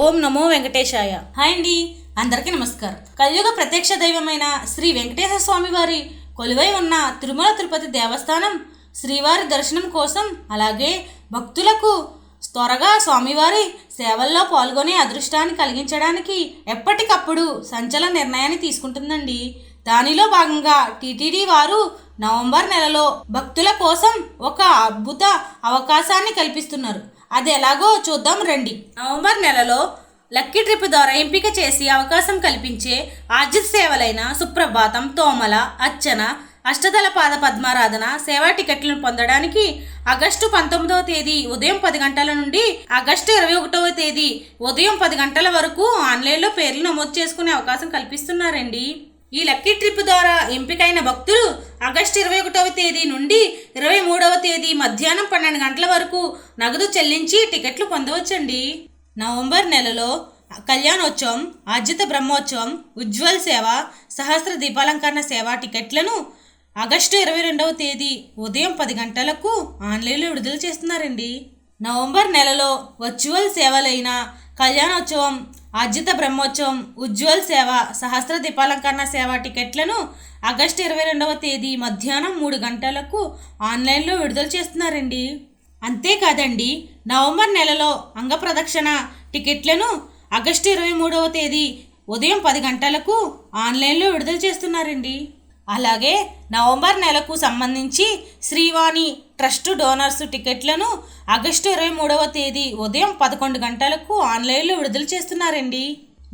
ఓం నమో వెంకటేశాయ. Hi అండి, అందరికీ నమస్కారం. కలియుగ ప్రత్యక్ష దైవమైన శ్రీ వెంకటేశ్వర స్వామి వారి కొలువై ఉన్న తిరుమల తిరుపతి దేవస్థానం శ్రీవారి దర్శనం కోసం, అలాగే భక్తులకు త్వరగా స్వామివారి సేవల్లో పాల్గొనే అదృష్టాన్ని కలిగించడానికి ఎప్పటికప్పుడు సంచలన నిర్ణయాన్ని తీసుకుంటుందండి. దానిలో భాగంగా టీటీడీ వారు నవంబర్ నెలలో భక్తుల కోసం ఒక అద్భుత అవకాశాన్ని కల్పిస్తున్నారు. అది ఎలాగో చూద్దాం రండి. నవంబర్ నెలలో లక్కీ ట్రిప్ ద్వారా ఎంపిక చేసి అవకాశం కల్పించే ఆర్జిత సేవలైన సుప్రభాతం, తోమల, అర్చన, అష్టదళ పాద పద్మారాధన సేవా టికెట్లను పొందడానికి ఆగస్టు 19వ తేదీ ఉదయం 10 గంటల నుండి ఆగస్టు 21వ తేదీ ఉదయం 10 గంటల వరకు ఆన్లైన్లో పేర్లు నమోదు చేసుకునే అవకాశం కల్పిస్తున్నారండి. ఈ లక్కీ ట్రిప్ ద్వారా ఎంపికైన భక్తులు ఆగస్టు 21వ తేదీ నుండి 23వ తేదీ మధ్యాహ్నం 12 గంటల వరకు నగదు చెల్లించి టికెట్లు పొందవచ్చండి. నవంబర్ నెలలో కళ్యాణోత్సవం, ఆర్జిత బ్రహ్మోత్సవం, ఉజ్వల్ సేవ, సహస్ర దీపాలంకరణ సేవా టికెట్లను ఆగస్టు 22వ తేదీ ఉదయం 10 గంటలకు ఆన్లైన్లో విడుదల చేస్తున్నారండి. నవంబర్ నెలలో వర్చువల్ సేవలైన కళ్యాణోత్సవం, ఆర్జిత బ్రహ్మోత్సవం, ఉజ్వల్ సేవ, సహస్ర దీపాలంకరణ సేవా టికెట్లను ఆగస్టు 22వ తేదీ మధ్యాహ్నం 3 గంటలకు ఆన్లైన్లో విడుదల చేస్తున్నారండి. అంతేకాదండి, నవంబర్ నెలలో అంగప్రదక్షిణ టికెట్లను ఆగస్టు 23వ తేదీ ఉదయం 10 గంటలకు ఆన్లైన్లో విడుదల చేస్తున్నారండి. అలాగే నవంబర్ నెలకు సంబంధించి శ్రీవాణి ట్రస్ట్ డోనర్స్ టికెట్లను ఆగస్టు 23వ తేదీ ఉదయం 11 గంటలకు ఆన్లైన్లో విడుదల చేస్తున్నారండి.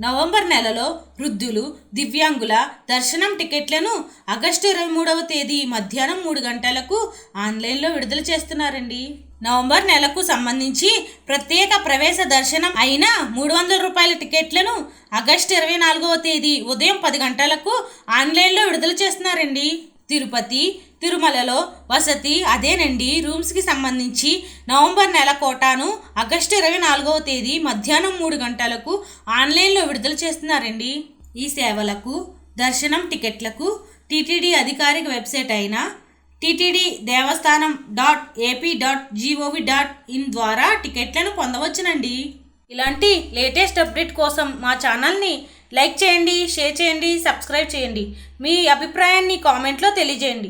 నవంబర్ నెలలో వృద్ధులు, దివ్యాంగుల దర్శనం టికెట్లను ఆగస్టు 23వ తేదీ మధ్యాహ్నం 3 గంటలకు ఆన్లైన్లో విడుదల చేస్తున్నారండి. నవంబర్ నెలకు సంబంధించి ప్రత్యేక ప్రవేశ దర్శనం అయిన 300 రూపాయల టికెట్లను ఆగస్టు 24వ తేదీ ఉదయం 10 గంటలకు ఆన్లైన్లో విడుదల చేస్తున్నారండి. తిరుపతి, తిరుమలలో వసతి అదేనండి రూమ్స్కి సంబంధించి నవంబర్ నెల కోటాను ఆగస్టు 24వ తేదీ మధ్యాహ్నం 3 గంటలకు ఆన్లైన్లో విడుదల చేస్తున్నారండి. ఈ సేవలకు, దర్శనం టికెట్లకు టీటీడీ అధికారిక వెబ్సైట్ అయిన ttd.devastanam.ap.gov.in ద్వారా టికెట్లను పొందవచ్చునండి. ఇలాంటి లేటెస్ట్ అప్డేట్ కోసం మా ఛానల్ని లైక్ చేయండి, షేర్ చేయండి, సబ్స్క్రైబ్ చేయండి. మీ అభిప్రాయాన్ని కామెంట్లో తెలియజేయండి.